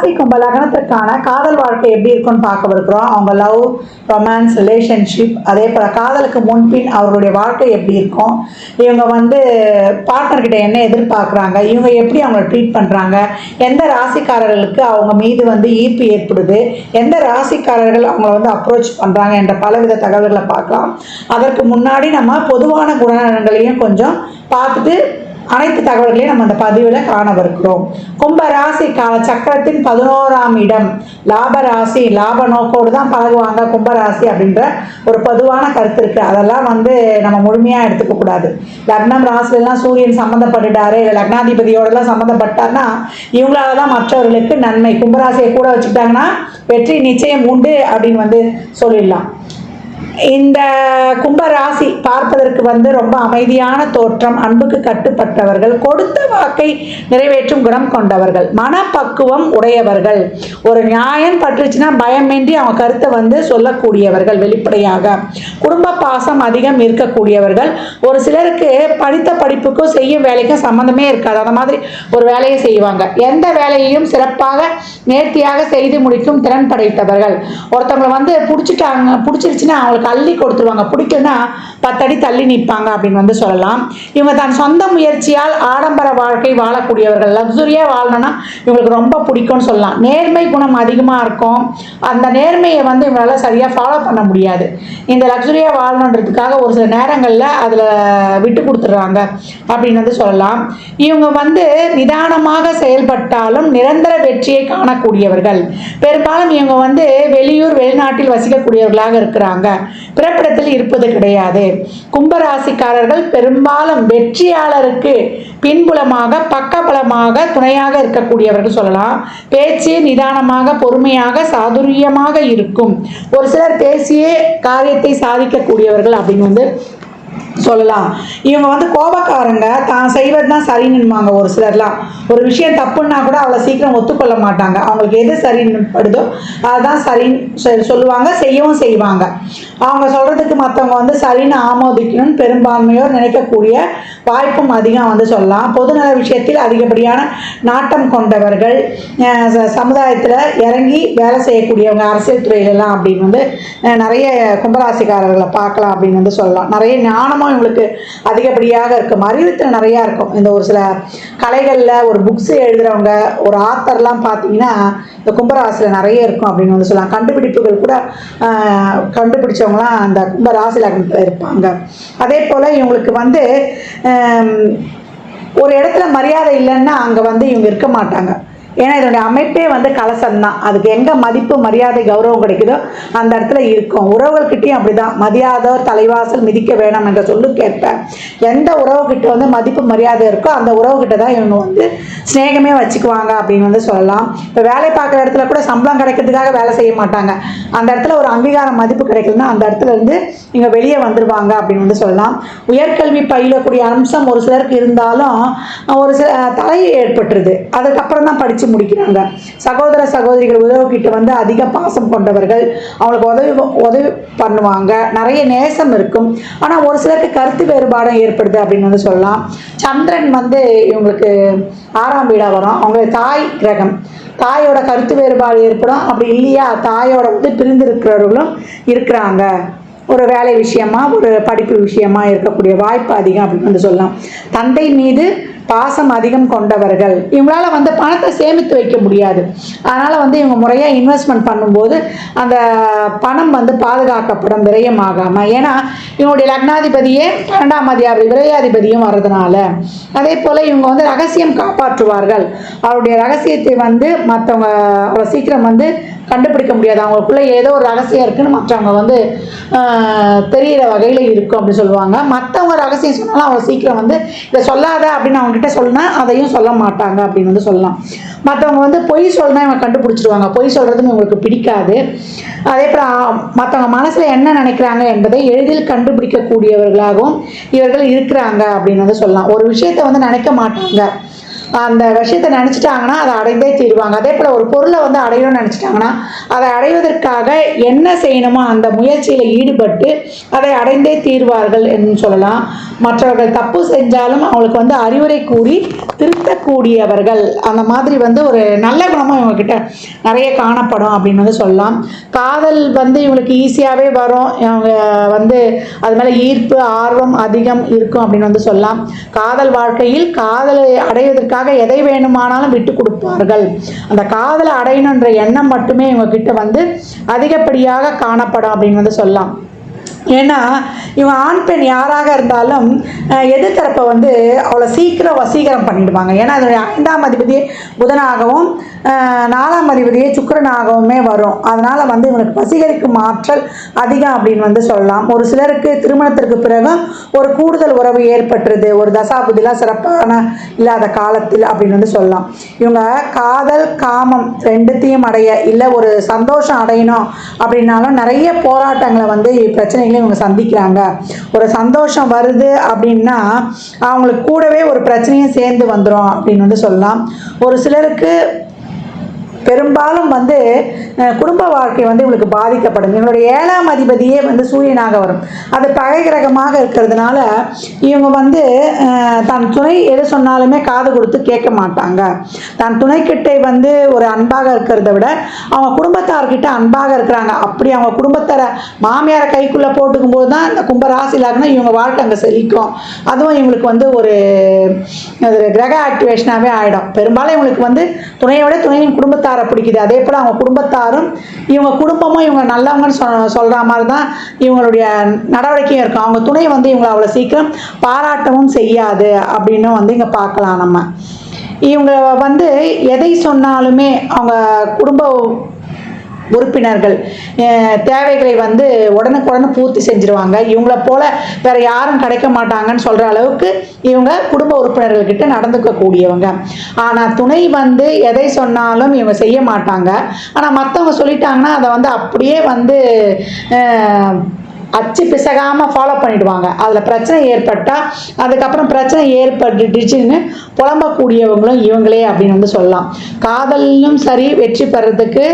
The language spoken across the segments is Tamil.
ராசி கும்ப லக்னத்திற்கான காதல் வாழ்க்கை எப்படி இருக்குன்னு பார்க்க இருக்கிறோம். அவங்க லவ், ரொமான்ஸ், ரிலேஷன்ஷிப், அதே போல் காதலுக்கு முன்பின் அவர்களுடைய வாழ்க்கை எப்படி இருக்கும், இவங்க வந்து பார்ட்னர்கிட்ட என்ன எதிர்பார்க்குறாங்க, இவங்க எப்படி அவங்கள ட்ரீட் பண்ணுறாங்க, எந்த ராசிக்காரர்களுக்கு அவங்க மீது வந்து ஈர்ப்பு ஏற்படுது, எந்த ராசிக்காரர்கள் அவங்கள வந்து அப்ரோச் பண்ணுறாங்க என்ற பலவித தகவல்களை பார்க்கலாம். அதற்கு முன்னாடி நம்ம பொதுவான குணநலன்களையும் கொஞ்சம் பார்த்துட்டு அனைத்து தகவல்களையும் நம்ம அந்த பதிவில் காணவிருக்கிறோம். கும்ப ராசி சக்கரத்தின் 11ஆம் இடம் லாப ராசி. லாப நோக்கோடு தான் பழகுவாங்க கும்பராசி அப்படின்ற ஒரு பொதுவான கருத்து இருக்குது. அதெல்லாம் வந்து நம்ம முழுமையாக எடுத்துக்க கூடாது. லக்னம் ராசிலாம் சூரியன் சம்மந்தப்பட்டுட்டாரு, லக்னாதிபதியோடலாம் சம்மந்தப்பட்டார்னா இவங்களால தான் மற்றவர்களுக்கு நன்மை. கும்பராசியை கூட வச்சுக்கிட்டாங்கன்னா வெற்றி நிச்சயம் உண்டு அப்படின்னு வந்து சொல்லிடலாம். இந்த கும்பராசி பார்ப்பதற்கு வந்து ரொம்ப அமைதியான தோற்றம், அன்புக்கு கட்டுப்பட்டவர்கள், கொடுத்த வாக்கை நிறைவேற்றும் குணம் கொண்டவர்கள், மனப்பக்குவம் உடையவர்கள், ஒரு நியாயம் பற்றுச்சுன்னா பயமின்றி அவங்க கருத்தை வந்து சொல்லக்கூடியவர்கள், வெளிப்படையாக குடும்ப பாசம் அதிகம் இருக்கக்கூடியவர்கள். ஒரு சிலருக்கு படித்த படிப்புக்கும் செய்யும் வேலைக்கும் சம்மந்தமே இருக்காது, அந்த மாதிரி ஒரு வேலையை செய்வாங்க. எந்த வேலையையும் சிறப்பாக நேர்த்தியாக செய்து முடிக்கும் திறன் படைத்தவர்கள். ஒருத்தவங்களை வந்து பிடிச்சிருச்சுன்னா அவங்களுக்கு அள்ளி கொடுத்துருவாங்க, பிடிக்குன்னா 10 அடி தள்ளி நிற்பாங்க அப்படின்னு வந்து சொல்லலாம். இவங்க தன் சொந்த முயற்சியால் ஆடம்பர வாழ்க்கை வாழக்கூடியவர்கள். லக்ஸுரியாக வாழணும்னா இவங்களுக்கு ரொம்ப பிடிக்கும்னு சொல்லலாம். நேர்மை குணம் அதிகமாக இருக்கும். அந்த நேர்மையை வந்து இவங்களால சரியாக ஃபாலோ பண்ண முடியாது. இந்த லக்ஸுரியாக வாழணுன்றதுக்காக ஒரு சில நேரங்களில் அதில் விட்டு கொடுத்துட்றாங்க அப்படின்னு வந்து சொல்லலாம். இவங்க வந்து நிதானமாக செயல்பட்டாலும் நிரந்தர வெற்றியை காணக்கூடியவர்கள். பெரும்பாலும் இவங்க வந்து வெளியூர் வெளிநாட்டில் வசிக்கக்கூடியவர்களாக இருக்கிறாங்க. பிறப்பிடத்தில் இருப்பது கிடையாது. கும்பராசிக்காரர்கள் பெரும்பாலும் வெற்றியாளருக்கு பின்புலமாக பக்கபலமாக துணையாக இருக்கக்கூடியவர்கள் சொல்லலாம். பேச்சு நிதானமாக பொறுமையாக சாதுரியமாக இருக்கும். ஒரு சிலர் பேசியே காரியத்தை சாதிக்கக்கூடியவர்கள் அப்படின்னு வந்து சொல்லலாம். இவங்க வந்து கோபக்காரங்க, தான் செய்வது தான் சரின்னுவாங்க. ஒரு சிலர்லாம் ஒரு விஷயம் தப்புன்னா கூட அவ்வளோ சீக்கிரம் ஒத்துக்கொள்ள மாட்டாங்க. அவங்களுக்கு எது சரின்னு படுதோ அதுதான் சரின்னு சொல்லுவாங்க, செய்யவும் செய்வாங்க. அவங்க சொல்கிறதுக்கு மற்றவங்க வந்து சரின்னு ஆமோதிக்கணும்னு பெரும்பான்மையோர் நினைக்கக்கூடிய வாய்ப்பும் அதிகம் வந்து சொல்லலாம். பொதுநல விஷயத்தில் அதிகப்படியான நாட்டம் கொண்டவர்கள், சமுதாயத்தில் இறங்கி வேலை செய்யக்கூடியவங்க, அரசியல் துறையிலலாம் அப்படின்னு வந்து நிறைய கும்பராசிக்காரர்களை பார்க்கலாம் அப்படின்னு வந்து சொல்லலாம். நிறைய ஞானமும் இவங்களுக்கு அதிகப்படியாக இருக்கும், அறிவுத்திறன் நிறையா இருக்கும். இந்த ஒரு சில கலைகளில் ஒரு புக்ஸ் எழுதுகிறவங்க, ஒரு ஆத்தர்லாம் பார்த்தீங்கன்னா இந்த கும்பராசியில் நிறைய இருக்கும் அப்படின்னு வந்து சொல்லலாம். கண்டுபிடிப்புகள் கூட கண்டுபிடிச்சவங்களாம் அந்த கும்பராசி லக்னத்தில் இருப்பாங்க. அதே போல் இவங்களுக்கு வந்து ஒரு இடத்துல மரியாதை இல்லைன்னா அங்கே வந்து இவங்க இருக்க மாட்டாங்க. ஏன்னா இதனுடைய அமைப்பே வந்து கலசம்தான். அதுக்கு எங்கே மதிப்பு மரியாதை கௌரவம் கிடைக்குதோ அந்த இடத்துல இருக்கும். உறவுகள்கிட்டையும் அப்படிதான். மதியாதோர் தலைவாசல் மிதிக்க வேணாம் என்ற சொல்லு கேட்பேன். எந்த உறவுகிட்ட வந்து மதிப்பு மரியாதை இருக்கோ அந்த உறவுகிட்ட தான் இவங்க வந்து ஸ்நேகமே வச்சுக்குவாங்க அப்படின்னு வந்து சொல்லலாம். இப்போ வேலை பார்க்குற இடத்துல கூட சம்பளம் கிடைக்கிறதுக்காக வேலை செய்ய மாட்டாங்க. அந்த இடத்துல ஒரு அங்கீகாரம் மதிப்பு கிடைக்குதுன்னா அந்த இடத்துல இருந்து இங்கே வெளியே வந்துடுவாங்க அப்படின்னு வந்து சொல்லலாம். உயர்கல்வி பயிலக்கூடிய அம்சம் ஒரு சிலருக்கு இருந்தாலும் ஒரு சில தலை ஏற்பட்டுருது. அதுக்கப்புறம் தான் படித்து முடிக்கிறாங்க. சகோதர சகோதரிகள் உறவுகிட்ட வந்து அதிக பாசம் கொண்டவர்கள், அவங்களுக்கு உதவி பண்ணுவாங்க, நிறைய நேசம் இருக்கும். ஆனால் ஒரு சிலருக்கு கருத்து வேறுபாடும் ஏற்படுது அப்படின்னு வந்து சொல்லலாம். சந்திரன் வந்து இவங்களுக்கு 6ஆம் வீடாக வரும். அவங்க தாய் கிரகம், தாயோட கருத்து வேறுபாடு ஏற்படும். அப்படி இல்லையா தாயோட வந்து பிரிந்து இருக்கிறவர்களும் இருக்கிறாங்க. ஒரு வேலை விஷயமா ஒரு படிப்பு விஷயமா இருக்கக்கூடிய வாய்ப்பு அதிகம் அப்படின்னு வந்து சொல்லலாம். தந்தை மீது பாசம் அதிகம் கொண்டவர்கள். இவங்களால வந்து பணத்தை சேமித்து வைக்க முடியாது. அதனால் வந்து இவங்க முறையாக இன்வெஸ்ட்மெண்ட் பண்ணும்போது அந்த பணம் வந்து பாதுகாக்கப்படும், விரயமாகாமல். ஏன்னா இவங்களுடைய லக்னாதிபதியே 12ஆம் அதிபதி விரையாதிபதியும் வர்றதுனால. அதே போல் இவங்க வந்து ரகசியம் காப்பாற்றுவார்கள். அவருடைய ரகசியத்தை வந்து மற்றவங்க அவ்வளோ சீக்கிரம் வந்து கண்டுபிடிக்க முடியாது. அவங்களுக்குள்ளே ஏதோ ஒரு ரகசியம் இருக்குன்னு மற்றவங்க வந்து தெரிகிற வகையில் இருக்கும் அப்படின்னு சொல்லுவாங்க. மற்றவங்க ரகசியம் சொன்னாலும் அவ்வளோ சீக்கிரம் வந்து இதை சொல்லாத அப்படின்னு அவங்ககிட்ட சொன்னா அதையும் சொல்ல மாட்டாங்க அப்படின்னு வந்து சொல்லலாம். மற்றவங்க வந்து பொய் சொல்லனா இவங்க கண்டுபிடிச்சிடுவாங்க. பொய் சொல்கிறதுன்னு இவங்களுக்கு பிடிக்காது. அதே போல் மற்றவங்க மனசில் என்ன நினைக்கிறாங்க என்பதை எளிதில் கண்டுபிடிக்கக்கூடியவர்களாகவும் இவர்கள் இருக்கிறாங்க அப்படின்னு வந்து சொல்லலாம். ஒரு விஷயத்தை வந்து நினைக்க மாட்டாங்க, அந்த விஷயத்தை நினச்சிட்டாங்கன்னா அதை அடைந்தே தீருவாங்க. அதே போல் ஒரு பொருளை வந்து அடையணும்னு நினச்சிட்டாங்கன்னா அதை அடைவதற்காக என்ன செய்யணுமோ அந்த முயற்சியில் ஈடுபட்டு அதை அடைந்தே தீர்வார்கள் என்று சொல்லலாம். மற்றவர்கள் தப்பு செஞ்சாலும் அவங்களுக்கு வந்து அறிவுரை கூறி திருத்தக்கூடியவர்கள், அந்த மாதிரி வந்து ஒரு நல்ல குணமும் இவங்கக்கிட்ட நிறைய காணப்படும் அப்படின்னு வந்து சொல்லலாம். காதல் வந்து இவங்களுக்கு ஈஸியாகவே வரும். இவங்க வந்து அது மேலே ஈர்ப்பு ஆர்வம் அதிகம் இருக்கும் அப்படின்னு வந்து சொல்லலாம். காதல் வாழ்க்கையில் காதலை அடைவதற்காக எதை வேணுமானாலும் விட்டு கொடுப்பார்கள். அந்த காதலை அடையணுன்ற எண்ணம் மட்டுமே இவங்கக்கிட்ட வந்து அதிகப்படியாக காணப்படும் அப்படின்னு வந்து சொல்லலாம். ஏன்னா இவங்க ஆண் பெண் யாராக இருந்தாலும் எதிர்த்தரப்பை வந்து அவ்வளோ சீக்கிரம் வசீகரம் பண்ணிடுவாங்க. ஏன்னா அதனுடைய 5ஆம் அதிபதியே புதனாகவும் 4ஆம் அதிபதியே சுக்கிரனாகவுமே வரும். அதனால் வந்து இவங்களுக்கு வசீகரிக்கும் ஆற்றல் அதிகம் அப்படின்னு வந்து சொல்லலாம். ஒரு சிலருக்கு திருமணத்திற்கு பிறகு ஒரு கூடுதல் உறவு ஏற்பட்டுருது, ஒரு தசாபுதிலாம் சிறப்பான இல்லாத காலத்தில் அப்படின்னு வந்து சொல்லலாம். இவங்க காதல் காமம் ரெண்டுத்தையும் அடைய இல்லை ஒரு சந்தோஷம் அடையணும் அப்படின்னாலும் நிறைய போராட்டங்களை வந்து பிரச்சனைகளை இவங்க சந்திக்கிறாங்க. ஒரு சந்தோஷம் வருது அப்படின்னா அவங்களுக்கு கூடவே ஒரு பிரச்சனையும் சேர்ந்து வந்துடும் அப்படின்னு வந்து சொல்லலாம். ஒரு சிலருக்கு பெரும்பாலும் வந்து குடும்ப வாழ்க்கை வந்து இவங்களுக்கு பாதிக்கப்படும். இவங்களுடைய 7ஆம் அதிபதியே வந்து சூரியனாக வரும். அது பகை கிரகமாக இருக்கிறதுனால இவங்க வந்து தன் துணை எது சொன்னாலுமே காது கொடுத்து கேட்க மாட்டாங்க. தன் துணைக்கிட்டே வந்து ஒரு அன்பாக இருக்கிறத விட அவங்க குடும்பத்தார்கிட்ட அன்பாக இருக்கிறாங்க. அப்படி அவங்க குடும்பத்தார மாமியாரை கைக்குள்ளே போட்டுக்கும் போது தான் இந்த கும்பராசிலாகனா இவங்க வாழ்க்கை அங்கே செழிக்கும். அதுவும் இவங்களுக்கு வந்து ஒரு கிரக ஆக்டிவேஷனாகவே ஆகிடும். பெரும்பாலும் இவங்களுக்கு வந்து துணையோட துணையின் குடும்பத்தார் பிடிக்குது. அதே போல் அவங்க குடும்பத்தாரும் இவங்க குடும்பமும் இவங்க நல்லவங்கன்னு சொல்கிற மாதிரி தான் இவங்களுடைய நடவடிக்கையும் இருக்கும். அவங்க துணை வந்து இவங்களை அவ்வளோ சீக்கிரம் பாராட்டவும் செய்யாது அப்படின்னு வந்து இங்கே பார்க்கலாம். நம்ம இவங்க வந்து எதை சொன்னாலுமே அவங்க குடும்ப உறுப்பினர்கள் தேவைகளை வந்து உடனுக்குடனே பூர்த்தி செஞ்சுருவாங்க. இவங்கள போல வேற யாரும் கிடைக்க மாட்டாங்கன்னு சொல்கிற அளவுக்கு இவங்க குடும்ப உறுப்பினர்கள்கிட்ட நடந்துக்கக்கூடியவங்க. ஆனால் துணை வந்து எதை சொன்னாலும் இவங்க செய்ய மாட்டாங்க. ஆனால் மற்றவங்க சொல்லிட்டாங்கன்னா அதை வந்து அப்படியே வந்து அச்சு பிசகாமல் ஃபாலோ பண்ணிடுவாங்க. அதில் பிரச்சனை ஏற்பட்டால் அதுக்கப்புறம் பிரச்சனை ஏற்பட்டுடுச்சுன்னு புலம்பக்கூடியவங்களும் இவங்களே அப்படின்னு வந்து சொல்லலாம். காதலும் சரி வெற்றி பெறதுக்கு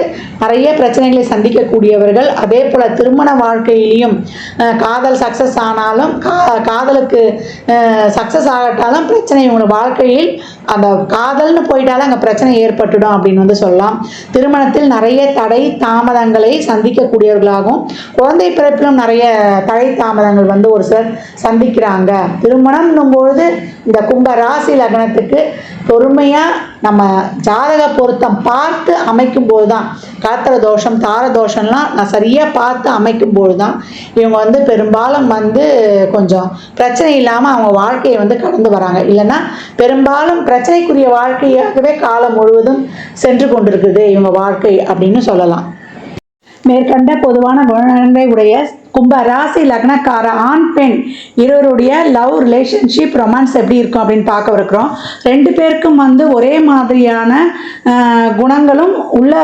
நிறைய பிரச்சனைகளை சந்திக்கக்கூடியவர்கள். அதே போல் திருமண வாழ்க்கையிலையும் காதல் சக்ஸஸ் ஆனாலும் காதலுக்கு சக்ஸஸ் ஆகட்டாலும் பிரச்சனை இவங்க வாழ்க்கையில் அந்த காதல்னு போயிட்டாலும் அங்கே பிரச்சனை ஏற்பட்டுடும் அப்படின்னு வந்து சொல்லலாம். திருமணத்தில் நிறைய தடை தாமதங்களை சந்திக்கக்கூடியவர்களாகவும் குழந்தை பிறப்பிலும் நிறைய தடை தாமதங்கள் வந்து ஒரு சிலர் சந்திக்கிறாங்க. திருமணம்னும் பொழுது இந்த கும்ப ராசி லக்னத்துக்கு பொறுமையாக நம்ம ஜாதக பொருத்தம் பார்த்து அமைக்கும் போது தான் காத்திர தோஷம் தார தோஷம்லாம் நான் சரியாக பார்த்து அமைக்கும் போது தான் இவங்க வந்து பெரும்பாலும் வந்து கொஞ்சம் பிரச்சனை இல்லாமல் அவங்க வாழ்க்கையை வந்து கடந்து வராங்க. இல்லைன்னா பெரும்பாலும் பிரச்சனைக்குரிய வாழ்க்கையாகவே காலம் முழுவதும் சென்று கொண்டிருக்குது இவங்க வாழ்க்கை அப்படின்னு சொல்லலாம். மேற்கண்ட பொதுவான குணநலன்களை உடைய கும்ப ராசி லக்னக்கார ஆண் பெண் இருவருடைய லவ் ரிலேஷன்ஷிப் ரொமான்ஸ் எப்படி இருக்கும் அப்படின்னு பார்க்க இருக்கிறோம். 2 பேருக்கும் வந்து ஒரே மாதிரியான குணங்களும் உள்ள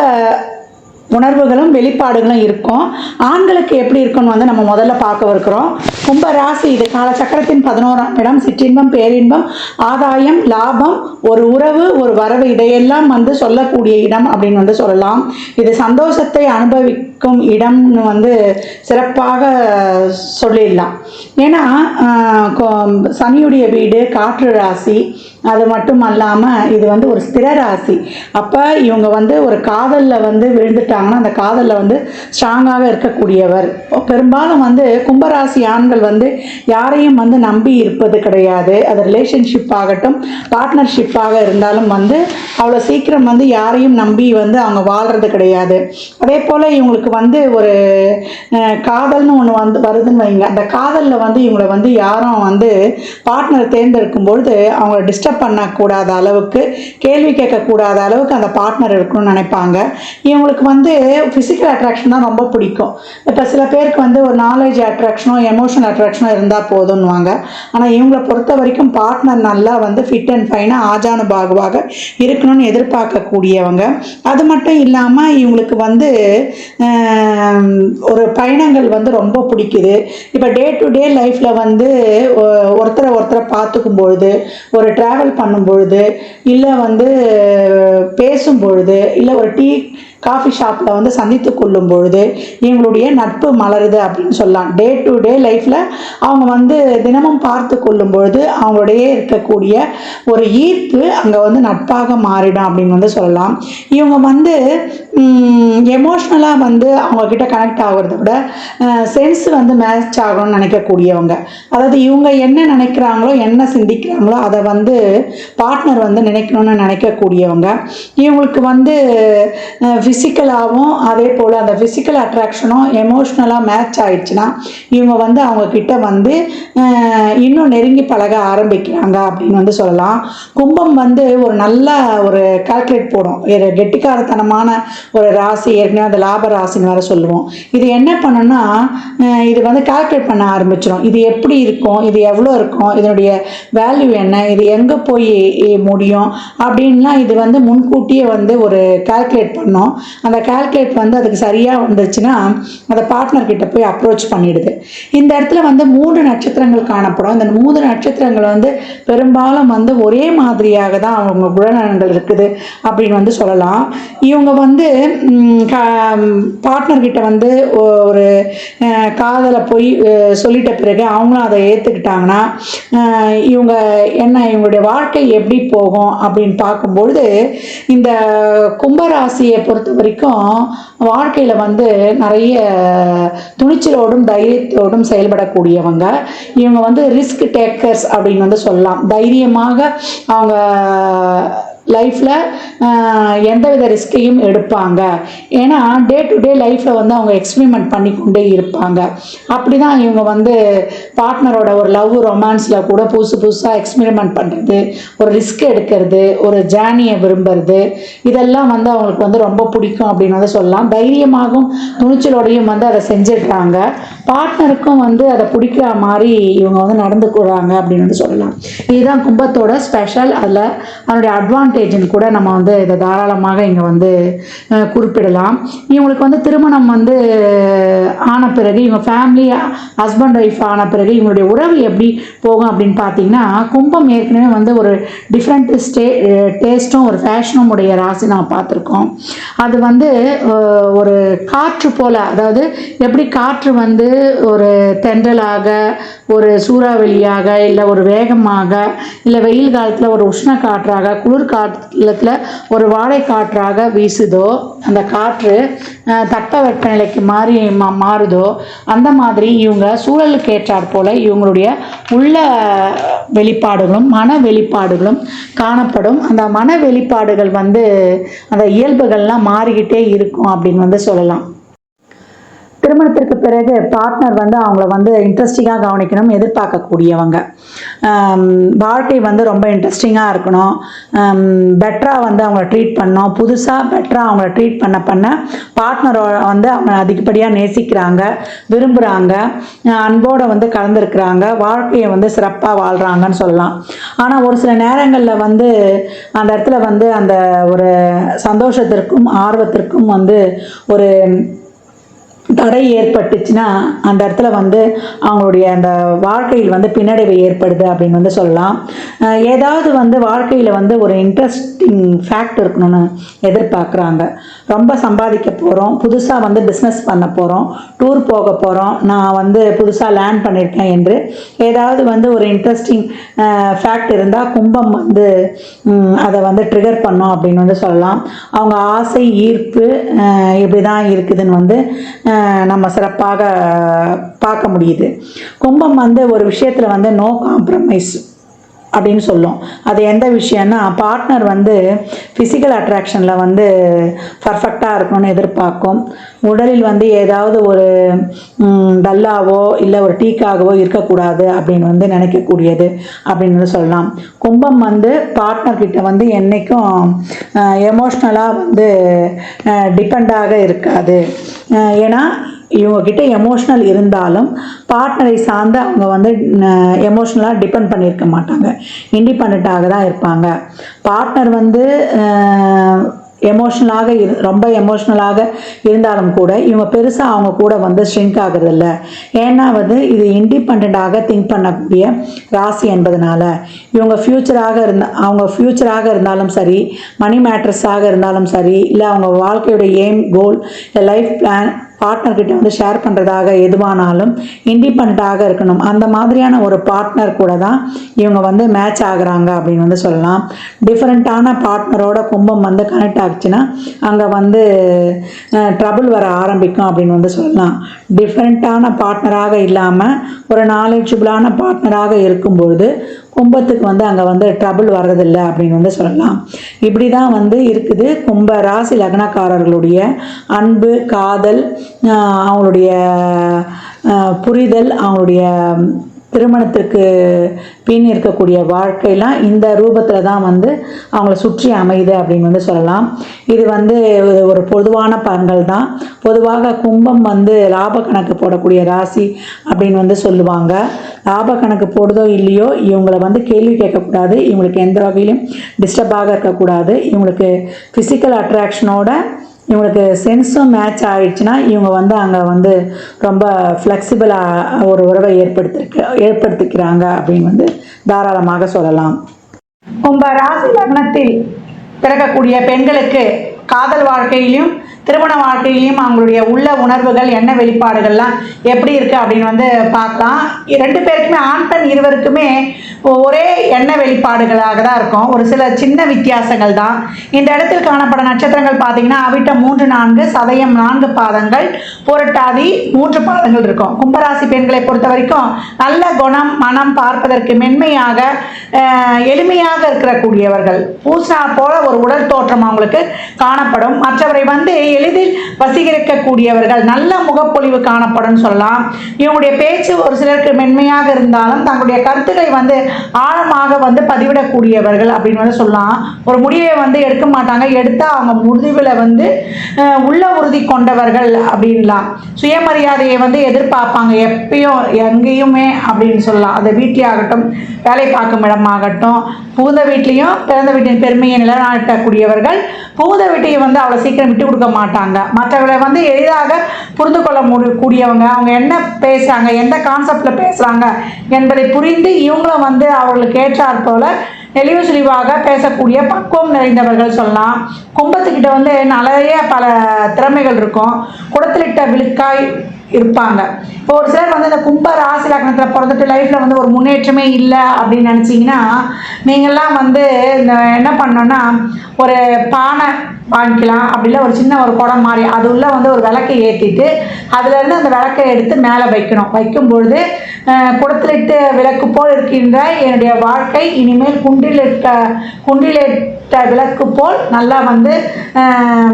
உணர்வுகளும் வெளிப்பாடுகளும் இருக்கும். ஆண்களுக்கு எப்படி இருக்குன்னு வந்து நம்ம முதல்ல பார்க்க இருக்கிறோம். கும்ப ராசி இது காலச்சக்கரத்தின் 11ஆம் இடம். சிற்றின்பம் பேரின்பம் ஆதாயம் லாபம் ஒரு உறவு ஒரு வரவு இதையெல்லாம் வந்து சொல்லக்கூடிய இடம் அப்படின்னு வந்து சொல்லலாம். இது சந்தோஷத்தை அனுபவிக்கும் இடம்னு வந்து சிறப்பாக சொல்லிடலாம். ஏன்னா சனியுடைய வீடு காற்று ராசி, அது மட்டும் அல்லாமல் இது வந்து ஒரு ஸ்திர ராசி. அப்போ இவங்க வந்து ஒரு காதலில் வந்து விழுந்துட்டாங்கன்னா அந்த காதலில் வந்து ஸ்ட்ராங்காக இருக்கக்கூடியவர். பெரும்பாலும் வந்து கும்பராசி ஆண்கள் வந்து யாரையும் வந்து நம்பி இருப்பது கிடையாது. அது ரிலேஷன்ஷிப் ஆகட்டும் பார்ட்னர்ஷிப்பாக இருந்தாலும் வந்து அவ்வளோ சீக்கிரம் வந்து யாரையும் நம்பி வந்து அவங்க வாழ்கிறது கிடையாது. அதே போல் இவங்களுக்கு வந்து ஒரு காதல்னு ஒன்று வந்து வருதுன்னு வைங்க. அந்த காதலில் வந்து இவங்களை வந்து யாரும் வந்து பார்ட்னர் தேர்ந்தெடுக்கும் பொழுது அவங்கள டிஸ்டர்ப் பண்ணக்கூடாத அளவுக்கு கேள்வி கேட்கக்கூடாத அளவுக்கு அந்த பார்ட்னர் இருக்கணும்னு நினைப்பாங்க. இவங்களுக்கு வந்து ஃபிசிக்கல் அட்ராக்ஷன் தான் ரொம்ப பிடிக்கும். இப்போ சில பேருக்கு வந்து ஒரு நாலேஜ் அட்ராக்ஷனோ எமோஷனல் அட்ராக்ஷனோ இருந்தால் போதும்னுவாங்க. ஆனால் இவங்களை பொறுத்த வரைக்கும் பார்ட்னர் நல்லா வந்து ஃபிட் அண்ட் ஃபைனாக ஆஜானுபாகுவாக இருக்கணும்னு எதிர்பார்க்கக்கூடியவங்க. அது மட்டும் இல்லாமல் இவங்களுக்கு வந்து ஒரு பயணங்கள் வந்து ரொம்ப பிடிக்குது. இப்போ டே டு டே லைஃப்பில் வந்து ஒருத்தரை ஒருத்தரை பார்த்துக்கும் பொழுது, ஒரு ட்ராவல் பண்ணும் பொழுது, இல்லை வந்து பேசும் பொழுது, இல்லை ஒரு காஃபி ஷாப்பில் வந்து சந்தித்து கொள்ளும் பொழுது இவங்களுடைய நட்பு மலருது அப்படின்னு சொல்லலாம். டே டு டே லைஃப்பில் அவங்க வந்து தினமும் பார்த்து கொள்ளும் பொழுது அவங்களுடைய இருக்கக்கூடிய ஒரு ஈர்ப்பு அங்கே வந்து நட்பாக மாறிடும் அப்படின்னு வந்து சொல்லலாம். இவங்க வந்து எமோஷ்னலாக வந்து அவங்கக்கிட்ட கனெக்ட் ஆகிறத விட சென்ஸ் வந்து மேட்ச் ஆகணும்னு நினைக்கக்கூடியவங்க. அதாவது இவங்க என்ன நினைக்கிறாங்களோ, என்ன சிந்திக்கிறாங்களோ அதை வந்து பார்ட்னர் வந்து நினைக்கணும்னு நினைக்கக்கூடியவங்க. இவங்களுக்கு வந்து ஃபிசிக்கலாகவும் அதே போல் அந்த ஃபிசிக்கல் அட்ராக்ஷனும் எமோஷ்னலாக மேட்ச் ஆயிடுச்சுன்னா இவங்க வந்து அவங்கக்கிட்ட வந்து இன்னும் நெருங்கி பழக ஆரம்பிக்கிறாங்க அப்படின்னு வந்து சொல்லலாம். கும்பம் வந்து ஒரு நல்ல ஒரு கால்குலேட் போடும். ஒரு கெட்டிக்காரத்தனமான ஒரு ராசி, ஏற்கனவே அந்த லாப ராசின்னு வேறு சொல்லுவோம். இது என்ன பண்ணுன்னா இது வந்து கால்குலேட் பண்ண ஆரம்பிச்சிடும். இது எப்படி இருக்கும், இது எவ்வளோ இருக்கும், இதனுடைய வேல்யூ என்ன, இது எங்கே போய் முடியும் அப்படின்லாம் இது வந்து முன்கூட்டியே வந்து ஒரு கால்குலேட் பண்ணோம். அந்த கால்குலேட் வந்து அதுக்கு சரியாக வந்துச்சுன்னா அந்த பார்ட்னர்கிட்ட போய் அப்ரோச் பண்ணிடுது. இந்த இடத்துல வந்து 3 நட்சத்திரங்கள் காணப்படும். இந்த 3 நட்சத்திரங்கள் வந்து பெரும்பாலும் வந்து ஒரே மாதிரியாக தான் அவங்க குணநலன்கள் இருக்குது அப்படின்னு வந்து சொல்லலாம். இவங்க வந்து பார்ட்னர்கிட்ட வந்து ஒரு காதலை போய் சொல்லிட்ட பிறகு அவங்களும் அதை ஏற்றுக்கிட்டாங்கன்னா இவங்க என்ன இவங்களுடைய வாழ்க்கை எப்படி போகும் அப்படின்னு பார்க்கும்பொழுது இந்த கும்பராசியை பொறுத்த வரைக்கும் வாழ்க்கையில் வந்து நிறைய துணிச்சலோடும் தைரியத்தோடும் செயல்படக்கூடியவங்க. இவங்க வந்து ரிஸ்க் டேக்கர்ஸ் அப்படின்னு வந்து சொல்லலாம். தைரியமாக அவங்க லைஃப்பில் எந்தவித ரிஸ்கையும் எடுப்பாங்க. ஏன்னா டே டு டே லைஃப்பில் வந்து அவங்க எக்ஸ்பெரிமெண்ட் பண்ணிக்கொண்டே இருப்பாங்க. அப்படி தான் இவங்க வந்து பார்ட்னரோட ஒரு லவ் ரொமான்ஸில் கூட புதுசாக எக்ஸ்பெரிமெண்ட் பண்ணுறது, ஒரு ரிஸ்க் எடுக்கிறது, ஒரு ஜேர்னியை விரும்புறது, இதெல்லாம் வந்து அவங்களுக்கு வந்து ரொம்ப பிடிக்கும் அப்படின்னு வந்து சொல்லலாம். தைரியமாகவும் துணிச்சலோடையும் வந்து அதை செஞ்சிடுறாங்க. பார்ட்னருக்கும் வந்து அதை பிடிக்கிற மாதிரி இவங்க வந்து நடந்துக்கிறாங்க அப்படின்னு வந்து சொல்லலாம். இதுதான் கும்பத்தோட ஸ்பெஷல். அதில் அதனுடைய அட்வான்டேஜ்னு கூட நம்ம வந்து இதை தாராளமாக இங்கே வந்து குறிப்பிடலாம். இவங்களுக்கு வந்து திருமணம் வந்து ஆன பிறகு இவங்க ஃபேமிலி ஹஸ்பண்ட் ஒய்ஃப் ஆன பிறகு இவங்களுடைய உறவு எப்படி போகும் அப்படின்னு பார்த்தீங்கன்னா, கும்பம் ஏற்கனவே வந்து ஒரு டிஃப்ரெண்ட் டேஸ்ட்டும் ஒரு ஃபேஷனும் உடைய ராசி நம்ம பார்த்துருக்கோம். அது வந்து ஒரு காற்று போல், அதாவது எப்படி காற்று வந்து ஒரு தென்றலாக, ஒரு சூறாவளியாக, இல்லை ஒரு வேகமாக, இல்லை வெயில் காலத்தில் ஒரு உஷ்ண காற்றாக, குளிர் காலத்தில் ஒரு வாடை காற்றாக வீசுதோ, அந்த காற்று தட்பவெப்பநிலைக்கு மாறுதோ, அந்த மாதிரி இவங்க சூழலுக்கு ஏற்றாற் போல் இவங்களுடைய உள்ள வெளிப்பாடுகளும் மன வெளிப்பாடுகளும் காணப்படும். அந்த மன வெளிப்பாடுகள் வந்து அந்த இயல்புகள்லாம் மாறிக்கிட்டே இருக்கும் அப்படின்னு வந்து சொல்லலாம். திருமணத்திற்கு பிறகு பார்ட்னர் வந்து அவங்கள வந்து இன்ட்ரெஸ்டிங்காக கவனிக்கணும் எதிர்பார்க்கக்கூடியவங்க. வாழ்க்கை வந்து ரொம்ப இன்ட்ரெஸ்டிங்காக இருக்கணும், பெட்டராக வந்து அவங்கள ட்ரீட் பண்ணணும். புதுசாக பெட்டராக அவங்கள ட்ரீட் பண்ண பார்ட்னரோட வந்து அவங்க அதிகப்படியாக நேசிக்கிறாங்க, விரும்புகிறாங்க, அன்போடு வந்து கலந்துருக்கிறாங்க, வாழ்க்கையை வந்து சிறப்பாக வாழ்கிறாங்கன்னு சொல்லலாம். ஆனால் ஒரு சில நேரங்களில் வந்து அந்த இடத்துல வந்து அந்த ஒரு சந்தோஷத்திற்கும் ஆர்வத்திற்கும் வந்து ஒரு தடை ஏற்பட்டுச்சுன்னா அந்த இடத்துல வந்து அவங்களுடைய அந்த வாழ்க்கையில் வந்து பின்னடைவு ஏற்படுது அப்படின்னு வந்து சொல்லலாம். ஏதாவது வந்து வாழ்க்கையில் வந்து ஒரு இன்ட்ரெஸ்டிங் ஃபேக்ட் இருக்கணும்னு எதிர்பார்க்குறாங்க. ரொம்ப சம்பாதிக்க போகிறோம், புதுசாக வந்து பிஸ்னஸ் பண்ண போகிறோம், டூர் போக போகிறோம், நான் வந்து புதுசாக லேர்ன் பண்ணியிருக்கேன் என்று ஏதாவது வந்து ஒரு இன்ட்ரெஸ்டிங் ஃபேக்ட் இருந்தால் கும்பம் வந்து அதை வந்து ட்ரிகர் பண்ணோம் அப்படின்னு வந்து சொல்லலாம். அவங்க ஆசை ஈர்ப்பு இப்படி தான் இருக்குதுன்னு வந்து நம்ம சிறப்பாக பார்க்க முடியுது. கும்பம் வந்து ஒரு விஷயத்தில் வந்து நோ காம்ப்ரமைஸ் அப்படின்னு சொல்லும். அது எந்த விஷயம்னா, பார்ட்னர் வந்து ஃபிசிக்கல் அட்ராக்ஷனில் வந்து பர்ஃபெக்டாக இருக்கணும்னு எதிர்பார்க்கும். உடலில் வந்து ஏதாவது ஒரு டல்லாவோ இல்லை ஒரு டீக்காகவோ இருக்கக்கூடாது அப்படின்னு வந்து நினைக்கக்கூடியது அப்படின்னு வந்து சொல்லலாம். கும்பம் வந்து பார்ட்னர்கிட்ட வந்து என்றைக்கும் எமோஷ்னலாக வந்து டிபெண்டாக இருக்காது. ஏன்னா இவங்கக்கிட்ட எமோஷ்னல் இருந்தாலும் பார்ட்னரை சார்ந்து அவங்க வந்து எமோஷ்னலாக டிபெண்ட் பண்ணியிருக்க மாட்டாங்க, இண்டிபெண்ட்டாக தான் இருப்பாங்க. பார்ட்னர் வந்து ரொம்ப எமோஷ்னலாக இருந்தாலும் கூட இவங்க பெருசாக அவங்க கூட வந்து ஷ்ரிங்க் ஆகுறதில்ல. ஏன்னா வந்து இது இண்டிபெண்ட்டாக திங்க் பண்ணக்கூடிய ராசி என்பதனால இவங்க ஃப்யூச்சராக இருந்தாலும் சரி, மணி மேட்டர்ஸாக இருந்தாலும் சரி, இல்லை அவங்க வாழ்க்கையோட எய்ம் கோல் லைஃப் பிளான் பார்ட்னர்கிட்ட வந்து ஷேர் பண்ணுறதாக எதுவானாலும் இண்டிபெண்ட்டாக இருக்கணும். அந்த மாதிரியான ஒரு பார்ட்னர் கூட தான் இவங்க வந்து மேட்ச் ஆகுறாங்க அப்படின்னு வந்து சொல்லலாம். டிஃப்ரெண்ட்டான பார்ட்னரோட கும்பம் வந்து கனெக்ட் ஆச்சுன்னா அங்கே வந்து ட்ரபிள் வர ஆரம்பிக்கும் அப்படின்னு வந்து சொல்லலாம். டிஃப்ரெண்ட்டான பார்ட்னராக இல்லாமல் ஒரு நாலேஜபிளான பார்ட்னராக இருக்கும்பொழுது கும்பத்துக்கு வந்து அங்கே வந்து ட்ரபிள் வர்றதில்லை அப்படின்னு வந்து சொல்லலாம். இப்படி தான் வந்து இருக்குது கும்ப ராசி லக்னக்காரர்களுடைய அன்பு, காதல், அவங்களுடைய புரிதல், அவங்களுடைய திருமணத்திற்கு பின் இருக்கக்கூடிய வாழ்க்கையெல்லாம் இந்த ரூபத்தில் தான் வந்து அவங்கள சுற்றி அமையுது அப்படின்னு வந்து சொல்லலாம். இது வந்து ஒரு பொதுவான பலன்கள் தான். பொதுவாக கும்பம் வந்து லாப கணக்கு போடக்கூடிய ராசி அப்படின்னு வந்து சொல்லுவாங்க. லாப கணக்கு போடுதோ இல்லையோ இவங்களை வந்து கேள்வி கேட்கக்கூடாது, இவங்களுக்கு எந்த வகையிலும் டிஸ்டர்பாக இருக்கக்கூடாது. இவங்களுக்கு ஃபிசிக்கல் அட்ராக்ஷனோட இவங்களுக்கு சென்ஸும் மேட்ச் ஆகிடுச்சுன்னா இவங்க வந்து அங்கே வந்து ரொம்ப ஃப்ளெக்சிபிளாக ஒரு உறவை ஏற்படுத்திக்கிறாங்க அப்படின்னு வந்து தாராளமாக சொல்லலாம். கும்ப ராசி லக்னத்தில் பிறக்கக்கூடிய பெண்களுக்கு காதல் வாழ்க்கையிலும் திருமண வாழ்க்கையிலையும் அவங்களுடைய உள்ள உணர்வுகள் என்ன வெளிப்பாடுகள்லாம் எப்படி இருக்குது அப்படின்னு வந்து பார்க்கலாம். 2 பேருக்குமே ஆண் பெண் இருவருக்குமே ஒரே எண்ண வெளிப்பாடுகளாக தான் இருக்கும். ஒரு சில சின்ன வித்தியாசங்கள் தான். இந்த இடத்தில் காணப்பட நட்சத்திரங்கள் பார்த்தீங்கன்னா அவிட்டம் 3, 4, சதயம் 4 பாதங்கள், புரட்டாதி 3 பாதங்கள் இருக்கும். கும்பராசி பெண்களை பொறுத்த வரைக்கும் நல்ல குணம், மனம், பார்ப்பதற்கு மென்மையாக எளிமையாக இருக்கக்கூடியவர்கள். பூசா போல ஒரு உடல் தோற்றம் அவங்களுக்கு காணப்படும். மற்றவரை வந்து எளிதில் வசீகரிக்கக்கூடியவர்கள், நல்ல முகப்பொழிவு காணப்படும் சொல்லலாம். இவங்களுடைய பேச்சு ஒரு சிலருக்கு மென்மையாக இருந்தாலும் தங்களுடைய கருத்துக்களை வந்து ஆழமாக வந்து பதிவிடக்கூடியவர்கள் அப்படின்னு வந்து சொல்லலாம். ஒரு முடிவை வந்து எடுக்க மாட்டாங்க, எடுத்தால் அவங்க முடிவில் வந்து உள்ள உறுதி கொண்டவர்கள் அப்படின்லாம். சுயமரியாதையை வந்து எதிர்பார்ப்பாங்க எப்பயும் எங்கேயுமே அப்படின்னு சொல்லலாம். அது வீட்டிலே ஆகட்டும், வேலை பார்க்கும் இடமாகட்டும், புகுந்த வீட்லேயும் பிறந்த வீட்டின் பெருமையை நிலைநாட்டக்கூடியவர்கள். புகுந்த வீட்டையும் வந்து அவ்வளோ சீக்கிரம் விட்டு கொடுக்க மாட்டாங்க. மற்றவர்களை வந்து எளிதாக புரிந்து கொள்ள கூடியவங்க. அவங்க என்ன பேசுகிறாங்க, எந்த கான்செப்டில் பேசுகிறாங்க என்பதை புரிந்து இவங்களும் வந்து அவர்களுக்கு ஏற்றாற் போல தெளிவு சுழிவாக பேசக்கூடிய பக்குவம் நிறைந்தவர்கள் சொல்லலாம். கும்பத்துக்கிட்ட வந்து நிறைய பல திறமைகள் இருக்கும். குடத்திலிட்ட விழுக்காய் இருப்பாங்க. இப்போ ஒரு சிலர் வந்து இந்த கும்ப ராசி லக்னத்தில் பிறந்துட்டு லைஃப்பில் வந்து ஒரு முன்னேற்றமே இல்லை அப்படின்னு நினச்சிங்கன்னா நீங்கள்லாம் வந்து இந்த என்ன பண்ணோன்னா ஒரு பானை வாங்கிக்கலாம். அப்படில ஒரு சின்ன ஒரு குடம் மாதிரி அது உள்ள வந்து ஒரு விளக்கை ஏற்றிட்டு அதுலேருந்து அந்த விளக்கை எடுத்து மேலே வைக்கணும். வைக்கும்பொழுது குடத்திலிட்டு விளக்கு போல் இருக்கின்ற என்னுடைய வாழ்க்கை இனிமேல் குண்டிலிட்ட விளக்கு போல் நல்லா வந்து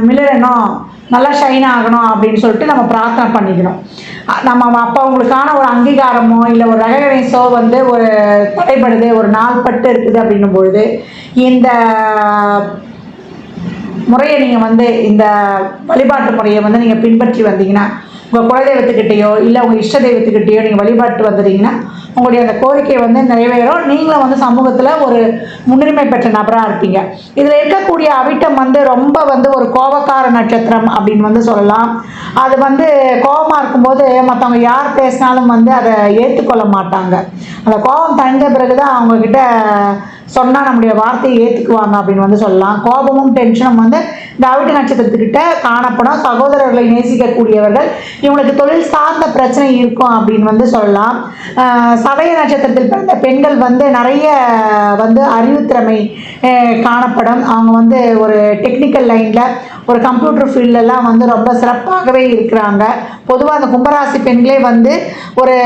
மிளறணும், நல்லா ஷைன் ஆகணும் அப்படின்னு சொல்லிட்டு நம்ம பிரார்த்தனை பண்ணிக்கணும். நம்ம அப்போ அவங்களுக்கான ஒரு அங்கீகாரமோ இல்லை ஒரு ரெகக்னைஸோ வந்து ஒரு தடைப்படுது, ஒரு நாள்பட்டு இருக்குது அப்படின்னும் பொழுது இந்த முறையை நீங்கள் வந்து இந்த வழிபாட்டு முறையை வந்து நீங்கள் பின்பற்றி வந்தீங்கன்னா உங்கள் குலதெய்வத்துக்கிட்டேயோ இல்லை உங்கள் இஷ்ட தெய்வத்துக்கிட்டேயோ நீங்கள் வழிபாட்டு வந்துட்டீங்கன்னா உங்களுடைய அந்த கோரிக்கை வந்து நிறைவேறும். நீங்களும் வந்து சமூகத்தில் ஒரு முன்னுரிமை பெற்ற நபராக இருப்பீங்க. இதில் இருக்கக்கூடிய அவிட்டம் வந்து ரொம்ப வந்து ஒரு கோபக்கார நட்சத்திரம் அப்படின்னு வந்து சொல்லலாம். அது வந்து கோபமாக இருக்கும்போது மற்றவங்க யார் பேசினாலும் வந்து அதை ஏற்றுக்கொள்ள மாட்டாங்க. அந்த கோபம் தணிந்த பிறகு தான் அவங்கக்கிட்ட சொன்னால் நம்முடைய வார்த்தையை ஏற்றுக்குவாங்க அப்படின்னு வந்து சொல்லலாம். கோபமும் டென்ஷனும் வந்து இந்த அவிட்ட நட்சத்திரத்துக்கிட்ட காணப்படும். சகோதரர்களை நேசிக்கக்கூடியவர்கள். இவங்களுக்கு தொழில் சார்ந்த பிரச்சனை இருக்கும் அப்படின்னு வந்து சொல்லலாம். சதய நட்சத்திரத்தில் பிறந்த பெண்கள் வந்து நிறைய வந்து அறிவுத்திறமை காணப்படும். அவங்க வந்து ஒரு டெக்னிக்கல் லைனில் ஒரு கம்ப்யூட்டர் ஃபீல்டெல்லாம் வந்து ரொம்ப சிறப்பாகவே இருக்கிறாங்க. பொதுவாக அந்த கும்பராசி பெண்களே வந்து ஒரு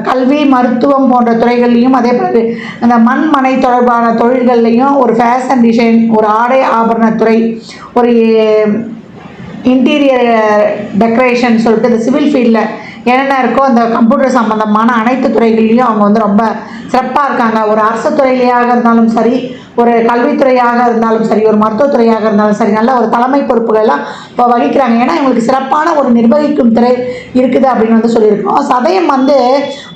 கல்வி, மருத்துவம் போன்ற துறைகள்லையும் அதே போல் அந்த மண் தொடர்பான தொழில்கள்லையும் ஒரு ஃபேஷன் டிசைன், ஒரு ஆடை ஆபரணத்துறை, ஒரு இன்டீரியர் டெக்கரேஷன் சொல்லிட்டு இந்த சிவில் ஃபீல்டில் என்னென்ன இருக்கோ அந்த கம்ப்யூட்டர் சம்மந்தமான அனைத்து துறைகள்லையும் அவங்க வந்து ரொம்ப சிறப்பாக இருக்காங்க. ஒரு அரசு துறையாக இருந்தாலும் சரி, ஒரு கல்வித்துறையாக இருந்தாலும் சரி, ஒரு மருத்துவத்துறையாக இருந்தாலும் சரி, நல்ல ஒரு தலைமை பொறுப்புகள்லாம் இப்போ வகிக்கிறாங்க. ஏன்னா இவங்களுக்கு சிறப்பான ஒரு நிர்வகிக்கும் திறன் இருக்குது அப்படின்னு வந்து சொல்லியிருக்கோம். சதயம் வந்து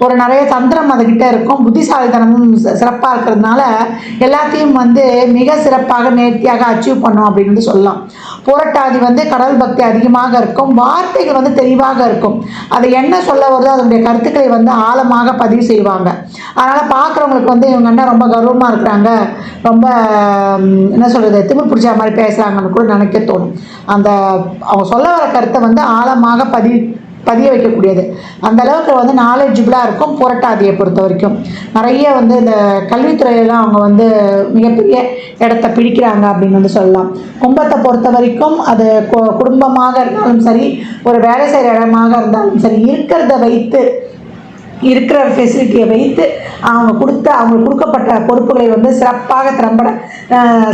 ஒரு நிறைய தந்திரம் அதுக்கிட்ட இருக்கும், புத்திசாலித்தனமும் சிறப்பாக இருக்கிறதுனால எல்லாத்தையும் வந்து மிக சிறப்பாக நேர்த்தியாக அச்சீவ் பண்ணும் அப்படின்னு வந்து சொல்லலாம். புரட்டாதி வந்து கடவுள் பக்தி அதிகமாக இருக்கும், வார்த்தைகள் வந்து தெளிவாக இருக்கும், அது என்ன சொல்ல வருதோ அதனுடைய கருத்துக்களை வந்து ஆழமாக பதிவு செய்வாங்க. அதனால் பார்க்குறவங்களுக்கு வந்து இவங்க என்ன ரொம்ப கௌரவமாக இருக்கிறாங்க, ரொம்ப என்ன சொல்கிறது, திமிர் பிடிச்ச மாதிரி பேசுகிறாங்கன்னு கூட நினைக்க தோணும். அந்த அவங்க சொல்ல வர கருத்தை வந்து ஆழமாக பதிய வைக்கக்கூடியது, அந்த அளவுக்கு வந்து நாலேஜபிளாக இருக்கும். புரட்டாதியை பொறுத்த வரைக்கும் நிறைய வந்து இந்த கல்வித்துறையெல்லாம் அவங்க வந்து மிகப்பெரிய இடத்த பிடிக்கிறாங்க அப்படின்னு வந்து சொல்லலாம். கும்பத்தை பொறுத்த வரைக்கும் அது குடும்பமாக இருந்தாலும் சரி, ஒரு வேலை செய்கிற இடமாக இருந்தாலும் சரி, இருக்கிற ஃபெசிலிட்டியை வைத்து அவங்களுக்கு கொடுக்கப்பட்ட பொறுப்புகளை வந்து சிறப்பாக திறம்பட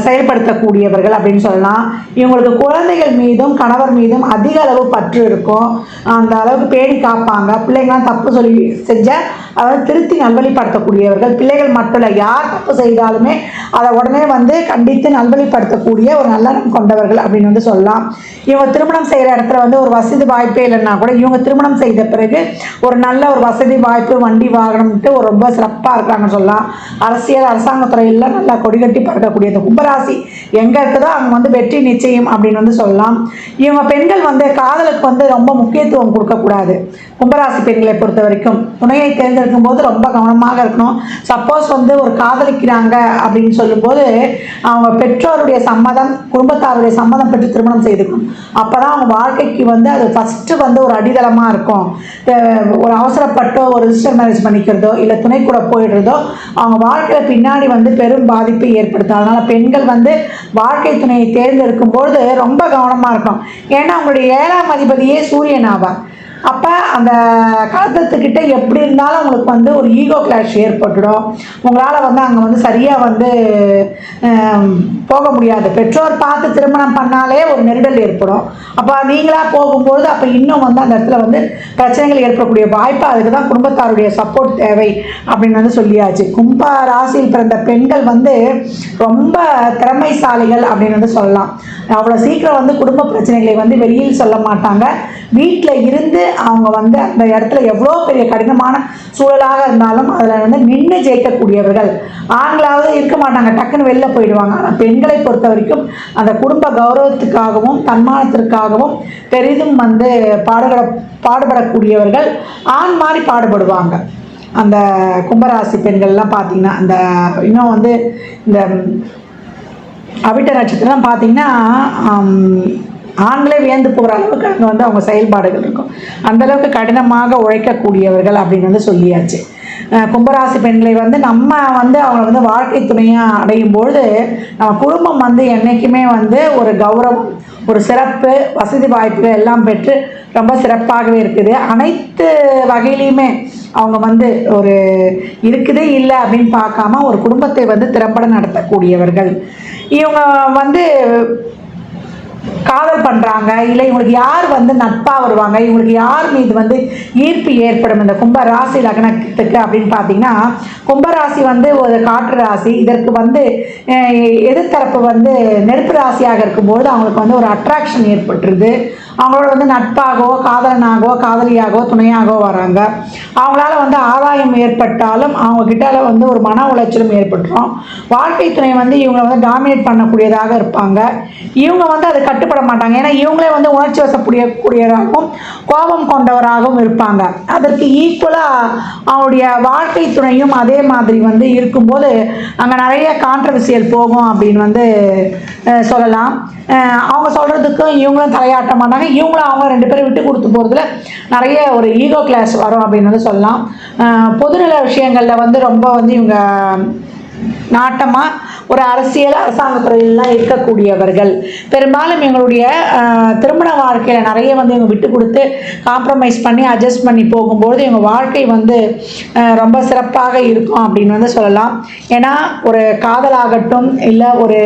செயல்படுத்தக்கூடியவர்கள் அப்படின்னு சொல்லலாம். இவங்களுக்கு குழந்தைகள் மீதும் கணவர் மீதும் அதிக அளவு பற்று இருக்கும், அந்த அளவுக்கு பேணி காப்பாங்க. பிள்ளைங்களாம் தப்பு சொல்லி செஞ்சால் அதை திருத்தி நல்வழிப்படுத்தக்கூடியவர்கள். பிள்ளைகள் மட்டும் இல்லை, யார் தப்பு செய்தாலுமே அதை உடனே வந்து கண்டித்து நல்வழிப்படுத்தக்கூடிய ஒரு நல்லெண்ணம் கொண்டவர்கள் அப்படின்னு வந்து சொல்லலாம். இவங்க திருமணம் செய்கிற இடத்துல வந்து ஒரு வசதி வாய்ப்பே இல்லைன்னா கூட இவங்க திருமணம் செய்த பிறகு ஒரு நல்ல ஒரு வசதி வாய்ப்பு, வண்டி வாகனம்ட்டு ஒரு ரொம்ப சிறப்பாக இருக்காங்கன்னு சொல்லலாம். அரசாங்கத்துறையில் நல்லா கொடிகட்டி பறக்கக்கூடிய இந்த கும்பராசி எங்கே இருக்குதோ அங்கே வந்து வெற்றி நிச்சயம் அப்படின்னு வந்து சொல்லலாம். இவங்க பெண்கள் வந்து காதலுக்கு வந்து ரொம்ப முக்கியத்துவம் கொடுக்கக்கூடாது. கும்பராசி பெண்களை பொறுத்த வரைக்கும் துணையை தேர்ந்தெடுக்கும் போது ரொம்ப கவனமாக இருக்கணும். சப்போஸ் வந்து ஒரு காதலிக்கிறாங்க அப்படின்னு சொல்லும்போது அவங்க பெற்றோருடைய சம்மதம், குடும்பத்தாருடைய சம்மதம் பெற்று திருமணம் செய்துக்கணும். அப்போ தான் அவங்க வாழ்க்கைக்கு வந்து அது ஃபஸ்ட்டு வந்து ஒரு அடித்தளமாக இருக்கும். ஒரு அவசரப்பட்டோ ஒரு ரிஜிஸ்டர் மேரேஜ் பண்ணிக்கிறதோ இல்லை துணை கூட போயிடுறதோ அவங்க வாழ்க்கையில் பின்னாடி வந்து பெரும் பாதிப்பை ஏற்படுத்தும். அதனால் பெண்கள் வந்து வாழ்க்கை துணையை தேர்ந்தெடுக்கும்போது ரொம்ப கவனமாக இருக்கும். ஏன்னா அவங்களுடைய 7ஆம் அதிபதியே சூரியன் ஆவார். அப்போ அந்த காலத்துக்கிட்ட எப்படி இருந்தாலும் உங்களுக்கு வந்து ஒரு ஈகோ கிளாஷ் ஏற்பட்டுடும். உங்களால் வந்து அங்கே வந்து சரியாக வந்து போக முடியாது. பெற்றோர் பார்த்து திருமணம் பண்ணாலே ஒரு நெருடல் ஏற்படும். அப்போ நீங்களாக போகும்போது அப்போ இன்னும் வந்து அந்த இடத்துல வந்து பிரச்சனைகள் ஏற்படக்கூடிய வாய்ப்பு. அதுக்கு தான் குடும்பத்தாருடைய சப்போர்ட் தேவை அப்படின்னு வந்து சொல்லியாச்சு. கும்ப ராசியில் பிறந்த பெண்கள் வந்து ரொம்ப திறமைசாலிகள் அப்படின்னு வந்து சொல்லலாம். அவ்வளோ சீக்கிரம் வந்து குடும்ப பிரச்சனைகளை வந்து வெளியில் சொல்ல மாட்டாங்க. வீட்டில் இருந்து அவங்க வந்து அந்த இடத்துல எவ்வளோ பெரிய கடினமான சூழலாக இருந்தாலும் அதில் வந்து நின்று ஜெயிக்கக்கூடியவர்கள். ஆண்களாவது இருக்க மாட்டாங்க, டக்குன்னு வெளில போயிடுவாங்க. ஆனால் பெண்களை பொறுத்த வரைக்கும் அந்த குடும்ப கௌரவத்துக்காகவும் தன்மானத்திற்காகவும் பெரிதும் வந்து பாடுபடக்கூடியவர்கள். ஆண் மாதிரி பாடுபடுவாங்க. அந்த கும்பராசி பெண்கள்லாம் பார்த்திங்கன்னா அந்த இன்னும் வந்து இந்த அவிட்ட நட்சத்திரம் பார்த்திங்கன்னா ஆண்களே வியந்து போகிற அளவுக்கு அங்கே வந்து அவங்க செயல்பாடுகள் இருக்கும். அந்தளவுக்கு கடினமாக உழைக்கக்கூடியவர்கள் அப்படின்னு வந்து சொல்லியாச்சு. கும்பராசி பெண்களை வந்து நம்ம வந்து அவங்களை வந்து வாழ்க்கை துணையாக அடையும் பொழுது நம்ம குடும்பம் வந்து என்றைக்குமே வந்து ஒரு கௌரவம், ஒரு சிறப்பு, வசதி வாய்ப்புகள் எல்லாம் பெற்று ரொம்ப சிறப்பாகவே இருக்குது. அனைத்து வகையிலையுமே அவங்க வந்து ஒரு இருக்குது இல்லை அப்படின்னு பார்க்காம ஒரு குடும்பத்தை வந்து திறம்பட நடத்தக்கூடியவர்கள். இவங்க வந்து காதல் பண்ணுறாங்க இல்லை இவங்களுக்கு யார் வந்து நட்பாக வருவாங்க, இவங்களுக்கு யார் மீது வந்து ஈர்ப்பு ஏற்படும் இந்த கும்ப ராசி லக்னத்துக்கு அப்படின்னு பார்த்தீங்கன்னா, கும்பராசி வந்து ஒரு காற்று ராசி. இதற்கு வந்து எதிர்த்தரப்பு வந்து நெருப்பு ராசியாக இருக்கும்போது அவங்களுக்கு வந்து ஒரு அட்ராக்ஷன் ஏற்பட்டுருது. அவங்களோட வந்து நட்பாகவோ காதலனாகவோ காதலியாகவோ துணையாகவோ வராங்க. அவங்களால வந்து ஆதாயம் ஏற்பட்டாலும் அவங்கக்கிட்ட வந்து ஒரு மன உளைச்சலும் ஏற்பட்டுரும். வாழ்க்கை துணை வந்து இவங்களை வந்து டாமினேட் பண்ணக்கூடியதாக இருப்பாங்க. இவங்க வந்து அதை கட்டுப்பட மாட்டாங்க. ஏன்னா இவங்களே வந்து உணர்ச்சி வசக்கூடியதாகவும் கோபம் கொண்டவராகவும் இருப்பாங்க. அதற்கு ஈக்குவலாக அவங்களுடைய வாழ்க்கை துணையும் அதே மாதிரி வந்து இருக்கும்போது அங்கே நிறைய கான்ட்ரவர்சியல் போகும் அப்படின்னு வந்து சொல்லலாம். அவங்க சொல்கிறதுக்கும் இவங்களும் தலையாட்ட மாட்டாங்க. இவங்களும் அவங்க 2 பேரும் விட்டு கொடுத்து போகிறதுல நிறைய ஒரு ஈகோ கிளாஸ் வரும் அப்படின்னு வந்து சொல்லலாம். பொதுநல விஷயங்களில் வந்து ரொம்ப வந்து இவங்க நாட்டமாக ஒரு அரசியல் அரசாங்கத்துறையிலாம் இருக்கக்கூடியவர்கள். பெரும்பாலும் எங்களுடைய திருமண வாழ்க்கையில் நிறைய வந்து இவங்க விட்டு கொடுத்து காம்ப்ரமைஸ் பண்ணி அட்ஜஸ்ட் பண்ணி போகும்போது எங்கள் வாழ்க்கை வந்து ரொம்ப சிறப்பாக இருக்கும் அப்படின்னு வந்து சொல்லலாம். ஏன்னா ஒரு காதலாகட்டும் இல்லை ஒரு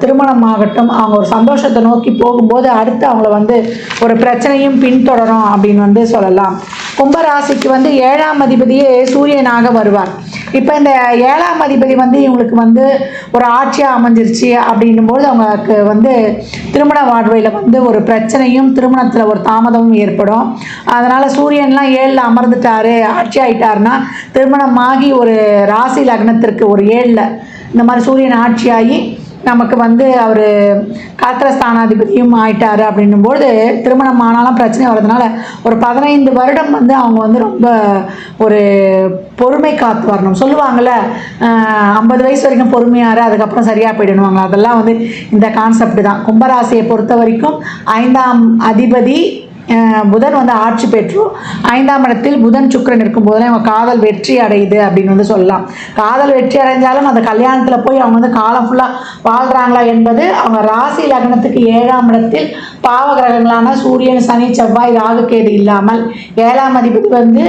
திருமணமாகட்டும் அவங்க ஒரு சந்தோஷத்தை நோக்கி போகும்போது அடுத்து அவங்கள வந்து ஒரு பிரச்சனையும் பின்தொடரும் அப்படின்னு வந்து சொல்லலாம். கும்பராசிக்கு வந்து 7ஆம் அதிபதியே சூரியனாக வருவார். இப்போ இந்த 7ஆம் அதிபதி வந்து இவங்களுக்கு வந்து ஒரு ஆட்சியாக அமைஞ்சிருச்சு அப்படின்னும்போது அவங்களுக்கு வந்து திருமண வாழ்வையில் வந்து ஒரு பிரச்சனையும் திருமணத்தில் ஒரு தாமதமும் ஏற்படும். அதனால் சூரியன்லாம் 7ல் அமர்ந்துட்டாரு ஆட்சி ஆகிட்டாருன்னா திருமணமாகி ஒரு ராசி லக்னத்திற்கு ஒரு 7ல் இந்த மாதிரி சூரியன் ஆட்சியாகி நமக்கு வந்து அவர் காத்திரஸ்தானாதிபதியும் ஆயிட்டார் அப்படின்னும்போது திருமணம் ஆனாலும் பிரச்சனை வர்றதுனால ஒரு 15 வருடம் வந்து அவங்க வந்து ரொம்ப ஒரு பொறுமை காத்து வரணும். சொல்லுவாங்கள்ல 50 வயசு வரைக்கும் பொறுமையாரு அதுக்கப்புறம் சரியாக போயிடணுவாங்க. அதெல்லாம் வந்து இந்த கான்செப்ட் தான். கும்பராசியை பொறுத்த வரைக்கும் 5ஆம் அதிபதி புதன் வந்து ஆட்சி பெற்று 5ஆம் இடத்தில் புதன் சுக்கிரன் இருக்கும்போதெல்லாம் அவங்க காதல் வெற்றி அடையுது அப்படின்னு வந்து சொல்லலாம். காதல் வெற்றி அடைஞ்சாலும் அந்த கல்யாணத்தில் போய் அவங்க வந்து காலம் ஃபுல்லாக வாழ்கிறாங்களா என்பது அவங்க ராசி லக்னத்துக்கு 7ஆம் இடத்தில் பாவ கிரகங்களான சூரியன் சனி செவ்வாய் ராகு கேது இல்லாமல் 7ஆம் அதிபதி வந்து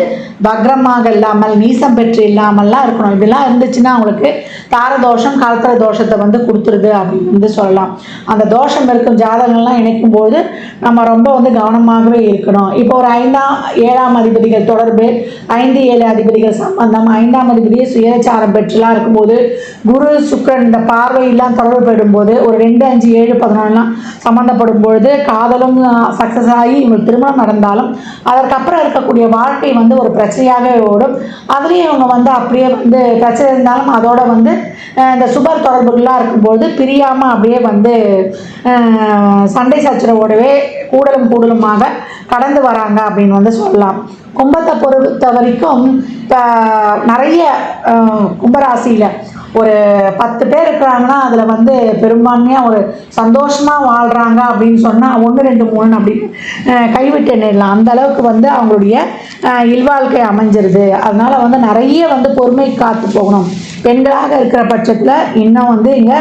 பக்ரமாக இல்லாமல் நீசம் பெற்று இல்லாமல்லாம் இருக்கணும். இதெல்லாம் இருந்துச்சுன்னா அவங்களுக்கு தாரதோஷம் கலத்திர தோஷத்தை வந்து கொடுத்துருது அப்படின்னு வந்து சொல்லலாம். அந்த தோஷம் இருக்கும் ஜாதகங்கள்லாம் இணைக்கும் போது நம்ம ரொம்ப வந்து கவனமாகவே இருக்கணும். இப்போ ஒரு 5ஆம் 7ஆம் அதிபதிகள் தொடர்பு 5-7 அதிபதிகள் சம்பந்தம் 5ஆம் அதிபதியை சுயச்சாரம் பெற்றுலாம் இருக்கும்போது குரு சுக்கிரன் இந்த பார்வையெல்லாம் தொடர்பு பெறும்போது ஒரு 2, 5, 7, 11 சம்மந்தப்படும் பொழுது காதலும் சக்ஸஸ் ஆகி இவங்களுக்கு திருமணம் நடந்தாலும் அதற்கப்புறம் இருக்கக்கூடிய வாழ்க்கை வந்து ஒரு பிரச்சனையாகவே ஓடும். அதுலேயும் இவங்க வந்து அப்படியே வந்து பிரச்சனை இருந்தாலும் அதோட வந்து இந்த சுபர் தொடர்புகளாக இருக்கும்போது பிரியாமல் அப்படியே வந்து சண்டை சச்சரவோடவே கூடலுமாக கடந்து வராங்க அப்படின்னு வந்து சொல்லலாம். கும்பத்தை பொறுத்த வரைக்கும் இப்போ நிறைய கும்பராசியில் ஒரு 10 பேர் இருக்கிறாங்கன்னா அதில் வந்து பெரும்பான்மையாக ஒரு சந்தோஷமாக வாழ்கிறாங்க அப்படின்னு சொன்னால் 1, 2, 3 அப்படின்னு கைவிட்டு எண்ணிடலாம். அந்த அளவுக்கு வந்து அவங்களுடைய இல்வாழ்க்கை அமைஞ்சிருது. அதனால் வந்து நிறைய வந்து பொறுமை காத்து போகணும். பெண்களாக இருக்கிற பட்சத்தில் இன்னும் வந்து இங்கே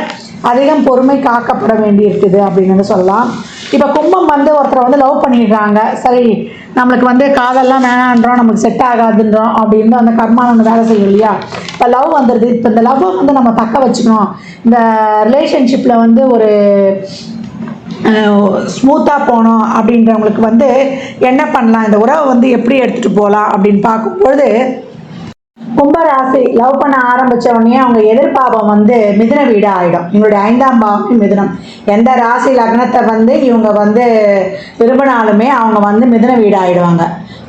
அதிகம் பொறுமை காக்கப்பட வேண்டி இருக்குது அப்படின்னு சொல்லலாம். இப்போ கும்பம் வந்து ஒருத்தரை வந்து லவ் பண்ணிடுறாங்க. சரி நம்மளுக்கு வந்து காதெல்லாம் வேணான்றோம் நமக்கு செட் ஆகாதுன்றோம் அப்படின்னு அந்த கர்மானு வேலை செய்யும் இல்லையா. இப்போ லவ் வந்துடுது. இப்போ இந்த லவ்வை வந்து நம்ம தக்க வச்சுக்கணும். இந்த ரிலேஷன்ஷிப்பில் வந்து ஒரு ஸ்மூத்தாக போகணும் அப்படின்றவங்களுக்கு வந்து என்ன பண்ணலாம், இந்த உறவை வந்து எப்படி எடுத்துகிட்டு போகலாம் அப்படின்னு பார்க்கும்பொழுது கும்பராசி லவ் பண்ண ஆரம்பித்த உடனே அவங்க எதிர்பாவம் வந்து மிதுன வீடு ஆகிடும். இவங்களுடைய 5ஆம் பாவம் மிதுனம். எந்த ராசி லக்னத்தை வந்து இவங்க வந்து விரும்பினாலுமே அவங்க வந்து மிதுன வீடு ஆகிடுவாங்க.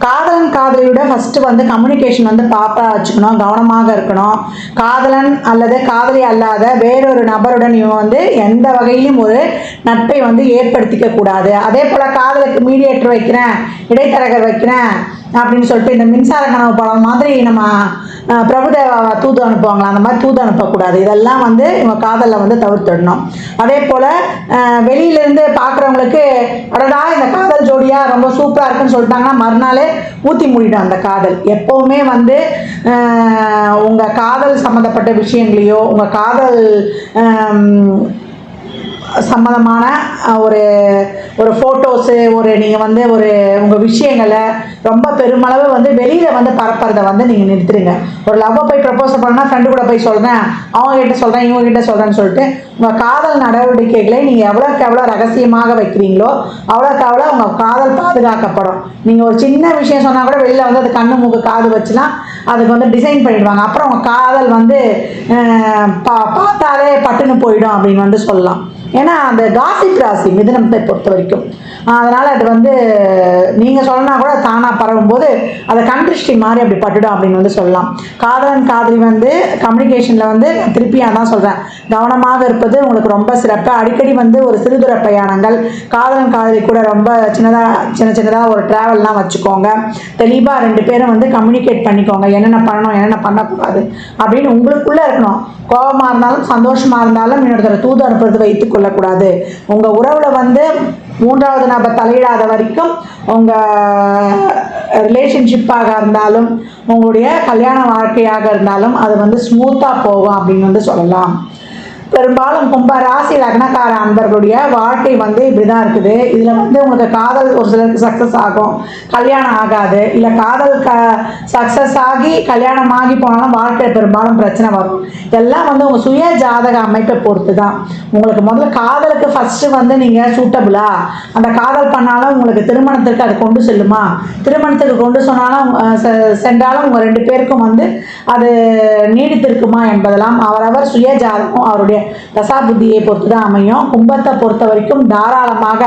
காதலன் காதலியோட ஃபஸ்ட்டு வந்து கம்யூனிகேஷன் வந்து ப்ராப்பராக வச்சுக்கணும், கவனமாக இருக்கணும். காதலன் அல்லது காதலி அல்லாத வேறொரு நபருடன் இவங்க வந்து எந்த வகையிலும் ஒரு நட்பை வந்து ஏற்படுத்திக்க கூடாது. அதே போல் காதலுக்கு மீடியேட்டர் வைக்கிறேன் இடைத்தரகர் வைக்கிறேன் அப்படின்னு சொல்லிட்டு இந்த மின்சார கனவு படம் மாதிரி நம்ம பிரபுதேவா தூது அனுப்புவாங்களா அந்த மாதிரி தூது அனுப்பக்கூடாது. இதெல்லாம் வந்து இவங்க காதலில் வந்து தவிர்த்துடணும். அதே போல் வெளியிலேருந்து பார்க்குறவங்களுக்கு அடடா இந்த காதல் ஜோடியாக ரொம்ப சூப்பராக இருக்குன்னு சொல்லிட்டாங்கன்னா மறுநாளே ஊற்றி மூடிடும் அந்த காதல். எப்போவுமே வந்து உங்கள் காதல் சம்மந்தப்பட்ட விஷயங்களையோ உங்கள் காதல் சம்மந்தமான ஒரு ஒரு ஃபோட்டோஸு ஒரு நீங்கள் வந்து ஒரு உங்கள் விஷயங்களை ரொம்ப பெருமளவு வந்து வெளியில் வந்து பரப்புறதை வந்து நீங்கள் நிறுத்துடுங்க. ஒரு லவ்வை போய் ப்ரப்போஸ் பண்ணால் ஃப்ரெண்டு கூட போய் சொல்கிறேன் அவங்ககிட்ட சொல்கிறேன் இவங்ககிட்ட சொல்கிறேன்னு சொல்லிட்டு உங்கள் காதல் நடவடிக்கைகளை நீங்கள் எவ்வளோக்கு எவ்வளோ ரகசியமாக வைக்கிறீங்களோ அவ்வளோக்கு அவ்வளோ உங்கள் காதல் பாதுகாக்கப்படும். நீங்கள் ஒரு சின்ன விஷயம் சொன்னால் கூட வெளியில் வந்து அது கண்ணு மூக்கு காது வச்சுலாம் அதுக்கு வந்து டிசைன் பண்ணிடுவாங்க. அப்புறம் உங்கள் காதல் வந்து பார்த்தாலே பட்டுன்னு போயிடும் அப்படின்னு வந்து சொல்லலாம். ஏன்னா அந்த காசிப் ராசி மிதுனத்தை பொறுத்த வரைக்கும் அதனால் அது வந்து நீங்கள் சொல்லனா கூட தானாக பரவும்போது அதை கண்திருஷ்டி மாதிரி அப்படி பட்டுடும் அப்படின்னு வந்து சொல்லலாம். காதலன் காதலி வந்து கம்யூனிகேஷனில் வந்து திருப்பியாக தான் சொல்கிறேன் கவனமாக இருப்பது உங்களுக்கு ரொம்ப சிறப்பு. அடிக்கடி வந்து ஒரு சிறுதூர பிரயாணங்கள் காதலன் காதலி கூட ரொம்ப சின்னதாக ஒரு ட்ராவல்லாம் வச்சுக்கோங்க. தெளிவாக 2 பேரும் வந்து கம்யூனிகேட் பண்ணிக்கோங்க. என்னென்ன பண்ணணும் என்னென்ன பண்ணக்கூடாது அப்படின்னு உங்களுக்குள்ளே இருக்கணும். கோபமாக இருந்தாலும் சந்தோஷமாக இருந்தாலும் இன்னொருத்தரை தூது அனுப்புறது வைத்து கொள்ளக்கூடாது. உங்கள் உறவில் வந்து 3வது நபர் தலையிடாத வரைக்கும் உங்கள் ரிலேஷன்ஷிப்பாக இருந்தாலும் உங்களுடைய கல்யாண வாழ்க்கையாக இருந்தாலும் அது வந்து ஸ்மூத்தாக போகும் அப்படின்னு வந்து சொல்லலாம். பெரும்பாலும் கும்ப ராசி லக்னக்கார அன்பர்களுடைய வாழ்க்கை வந்து இப்படி தான் இருக்குது. இதில் வந்து உங்களுக்கு காதல் ஒரு சிலருக்கு சக்ஸஸ் ஆகும், கல்யாணம் ஆகாது. இல்லை காதல் சக்ஸஸ் ஆகி கல்யாணம் ஆகி போனாலும் வாழ்க்கையில் பெரும்பாலும் பிரச்சனை வரும். இதெல்லாம் வந்து உங்கள் சுய ஜாதக அமைப்பை பொறுத்து தான். உங்களுக்கு முதல்ல காதலுக்கு ஃபஸ்ட்டு வந்து நீங்கள் சூட்டபுளா, அந்த காதல் பண்ணாலும் உங்களுக்கு திருமணத்திற்கு அது கொண்டு செல்லுமா, திருமணத்துக்கு கொண்டு சொன்னாலும் சென்றாலும் உங்கள் 2 பேருக்கும் வந்து அது நீடித்திருக்குமா என்பதெல்லாம் அவரவர் சுய ஜாதகம் அவருடைய தசா புத்தியை பொறுத்து தான் அமையும். கும்பத்தை பொறுத்த வரைக்கும் தாராளமாக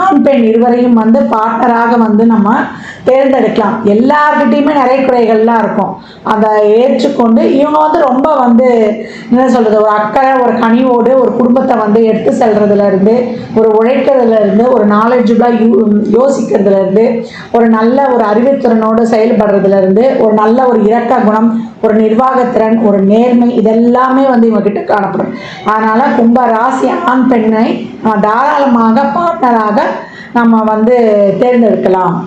ஆண் பெண் இருவரையும் வந்து பார்ட்னராக வந்து நம்ம தேர்ந்தெடுக்கலாம். எல்லார்கிட்டையுமே நிறைய குறைகள்லாம் இருக்கும், அதை ஏற்றுக்கொண்டு இவங்க வந்து ரொம்ப வந்து என்ன சொல்கிறது, ஒரு அக்கறை ஒரு கனிவோடு ஒரு குடும்பத்தை வந்து எடுத்து செல்றதுலேருந்து, ஒரு உழைக்கிறதுலேருந்து, ஒரு நாலேஜபிளாக யோசிக்கிறதுலேருந்து, ஒரு நல்ல ஒரு அறிவுத்திறனோடு செயல்படுறதுலேருந்து, ஒரு நல்ல ஒரு இரக்க குணம், ஒரு நிர்வாகத்திறன், ஒரு நேர்மை, இதெல்லாமே வந்து இவங்ககிட்ட காணப்படும். அதனால் கும்ப ராசி ஆண் பெண்ணை தாராளமாக பார்ட்னராக நம்ம வந்து தேர்ந்தெடுக்கலாம்.